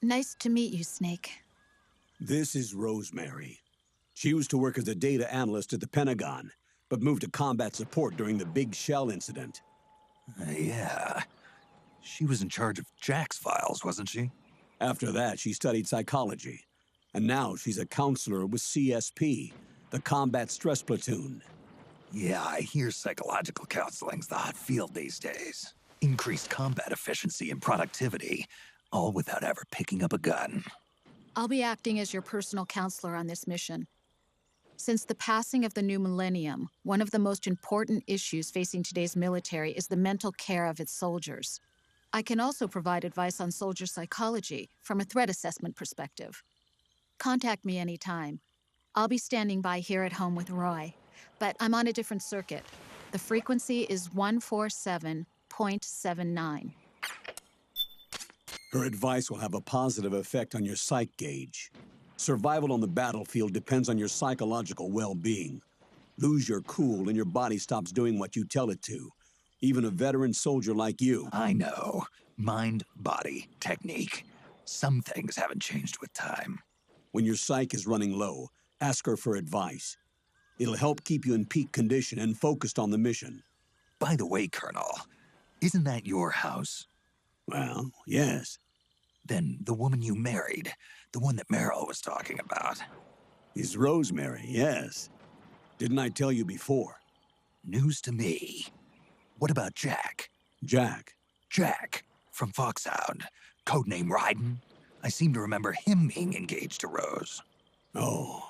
Nice to meet you, Snake. This is Rosemary. She used to work as a data analyst at the Pentagon, but moved to combat support during the Big Shell incident. Yeah. She was in charge of Jack's files, wasn't she? After that, she studied psychology. And now she's a counselor with CSP, the Combat Stress Platoon. Yeah, I hear psychological counseling's the hot field these days. Increased combat efficiency and productivity, all without ever picking up a gun. I'll be acting as your personal counselor on this mission. Since the passing of the new millennium, one of the most important issues facing today's military is the mental care of its soldiers. I can also provide advice on soldier psychology from a threat assessment perspective. Contact me anytime. I'll be standing by here at home with Roy, but I'm on a different circuit. The frequency is 147.79. Her advice will have a positive effect on your psych gauge. Survival on the battlefield depends on your psychological well-being. Lose your cool and your body stops doing what you tell it to. Even a veteran soldier like you. I know. Mind, body, technique. Some things haven't changed with time. When your psyche is running low, ask her for advice. It'll help keep you in peak condition and focused on the mission. By the way, Colonel, isn't that your house? Well, yes. Then the woman you married, the one that Meryl was talking about. Is Rosemary, yes. Didn't I tell you before? News to me. What about Jack? Jack? Jack, from Foxhound, codename Ryden. I seem to remember him being engaged to Rose. Oh,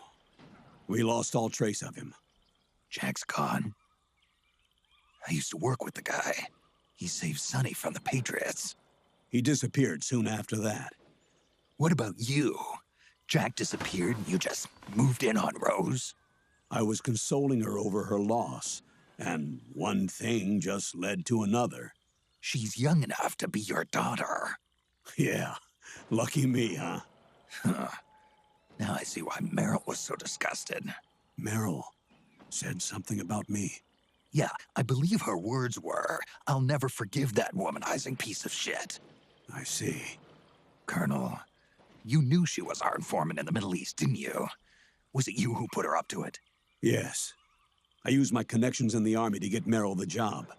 we lost all trace of him. Jack's gone. I used to work with the guy. He saved Sonny from the Patriots. He disappeared soon after that. What about you? Jack disappeared and you just moved in on Rose? I was consoling her over her loss, and one thing just led to another. She's young enough to be your daughter. Yeah, lucky me, huh? Now I see why Meryl was so disgusted. Meryl said something about me. Yeah, I believe her words were, "I'll never forgive that womanizing piece of shit." I see. Colonel, you knew she was our informant in the Middle East, didn't you? Was it you who put her up to it? Yes. I used my connections in the Army to get Meryl the job.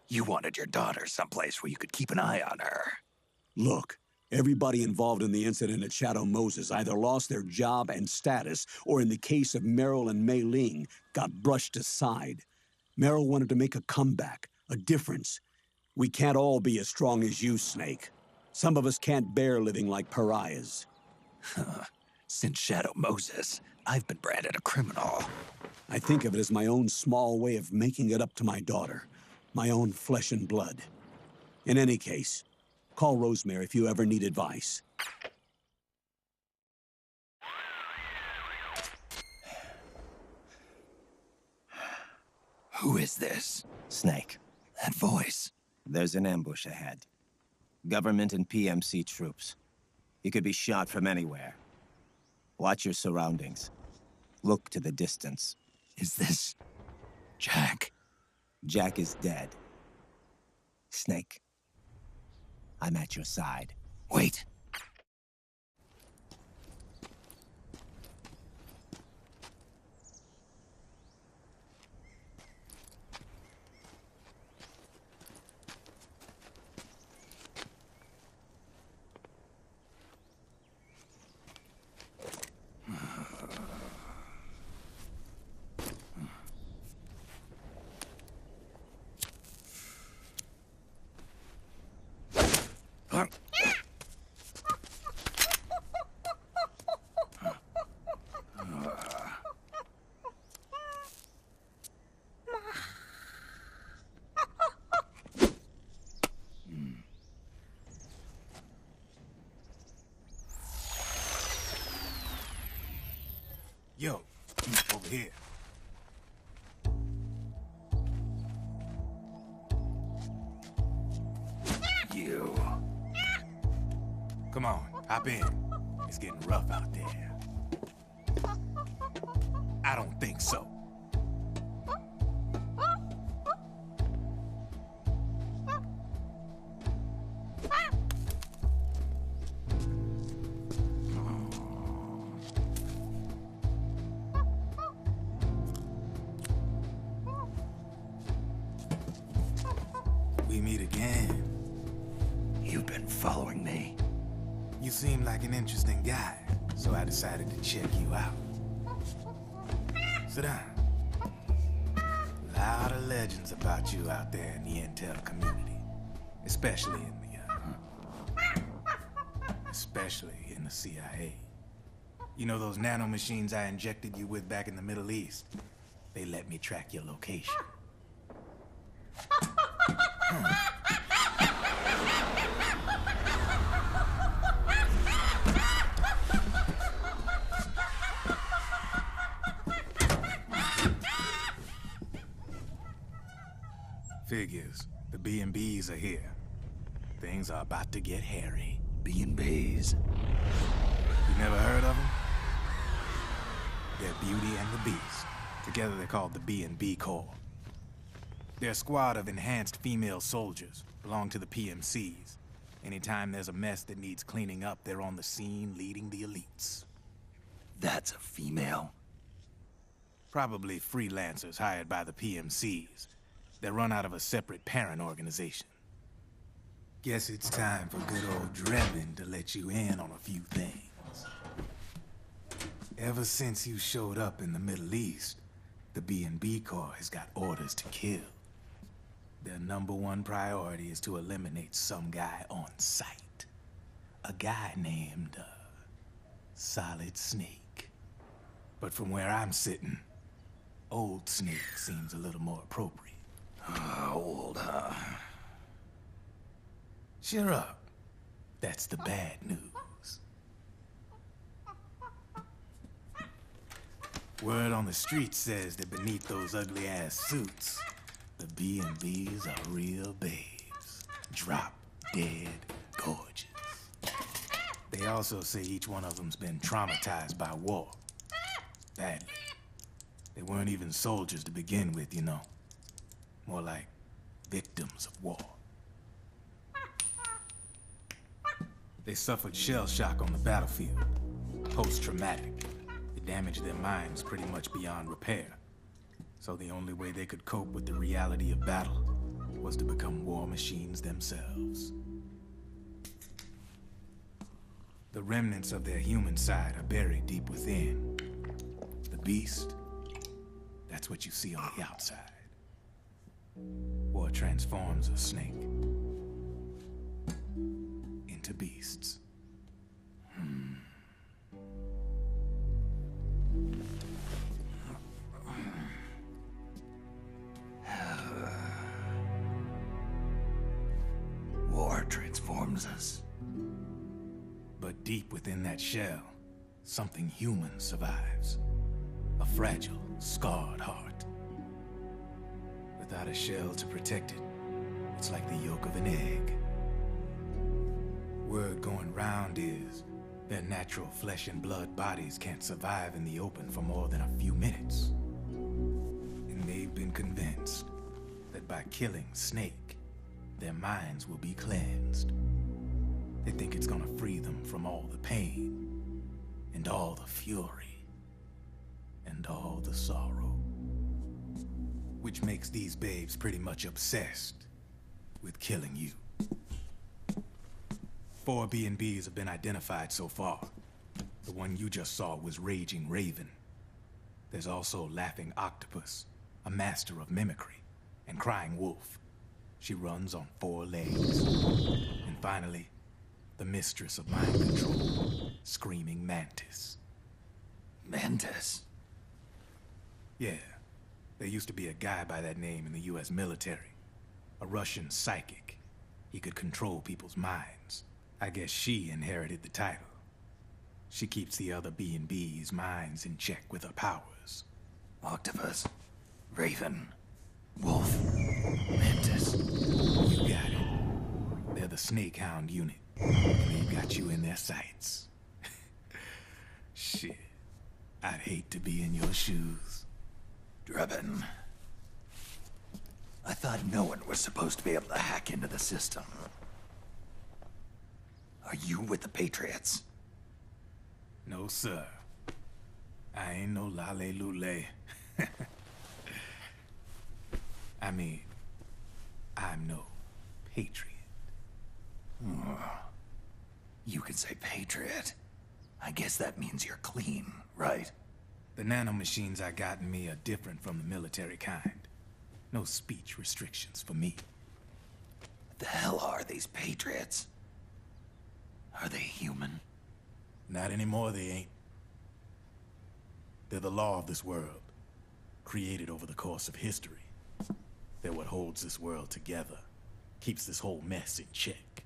You wanted your daughter someplace where you could keep an eye on her. Look, everybody involved in the incident at Shadow Moses either lost their job and status, or in the case of Meryl and Mei Ling, got brushed aside. Meryl wanted to make a comeback, a difference. We can't all be as strong as you, Snake. Some of us can't bear living like pariahs. Since Shadow Moses, I've been branded a criminal. I think of it as my own small way of making it up to my daughter, my own flesh and blood. In any case, call Rosemary if you ever need advice. Who is this? Snake. That voice. There's an ambush ahead. Government and PMC troops. You could be shot from anywhere. Watch your surroundings. Look to the distance. Is this Jack? Jack is dead. Snake, I'm at your side. Wait. Yo, over here. You. Come on, hop in. It's getting rough out there. I don't think so. we meet again. You've been following me. You seem like an interesting guy, so I decided to check you out. Sit down. A lot of legends about you out there in the intel community, especially in the CIA. You know those nanomachines I injected you with back in the Middle East? They let me track your location. Figures. The B&Bs are here. Things are about to get hairy. B&Bs. You never heard of them? They're Beauty and the Beast. Together they're called the B&B Corps. They're a squad of enhanced female soldiers, belong to the PMCs. Anytime there's a mess that needs cleaning up, they're on the scene leading the elites. That's a female. Probably freelancers hired by the PMCs. They're run out of a separate parent organization. Guess it's time for good old Drebin to let you in on a few things. Ever since you showed up in the Middle East, the B&B Corps has got orders to kill. Their #1 priority is to eliminate some guy on sight. A guy named, Solid Snake. But from where I'm sitting, Old Snake seems a little more appropriate. Old, huh? Cheer up. That's the bad news. Word on the street says that beneath those ugly-ass suits, the B&Bs are real babes. Drop dead gorgeous. They also say each one of them's been traumatized by war. Badly. They weren't even soldiers to begin with, you know. More like victims of war. They suffered shell shock on the battlefield. Post-traumatic. It damaged their minds pretty much beyond repair. So the only way they could cope with the reality of battle was to become war machines themselves. The remnants of their human side are buried deep within. The beast, that's what you see on the outside. War transforms a snake into beasts. War transforms us. But deep within that shell, something human survives. A fragile, scarred heart. Without a shell to protect it, it's like the yolk of an egg. Word going round is their natural flesh and blood bodies can't survive in the open for more than a few minutes. And they've been convinced that by killing Snake, their minds will be cleansed. They think it's gonna free them from all the pain, and all the fury, and all the sorrow. Which makes these babes pretty much obsessed with killing you. 4 B&Bs have been identified so far. The one you just saw was Raging Raven. There's also Laughing Octopus, a master of mimicry, and Crying Wolf. She runs on 4 legs. And finally, the mistress of mind control, Screaming Mantis. Mantis? Yeah. There used to be a guy by that name in the US military. A Russian psychic. He could control people's minds. I guess she inherited the title. She keeps the other B&B's minds in check with her powers. Octopus, Raven, Wolf, Mantis. You got it. They're the Snake Hound unit. And they've got you in their sights. Shit. I'd hate to be in your shoes. Drebin. I thought no one was supposed to be able to hack into the system. Are you with the Patriots? No, sir. I ain't no lale-lule. I mean, I'm no patriot. You can say patriot. I guess that means you're clean, right? The nanomachines I got in me are different from the military kind. No speech restrictions for me. What the hell are these patriots? Are they human? Not anymore, they ain't. They're the law of this world, created over the course of history. They're what holds this world together, keeps this whole mess in check.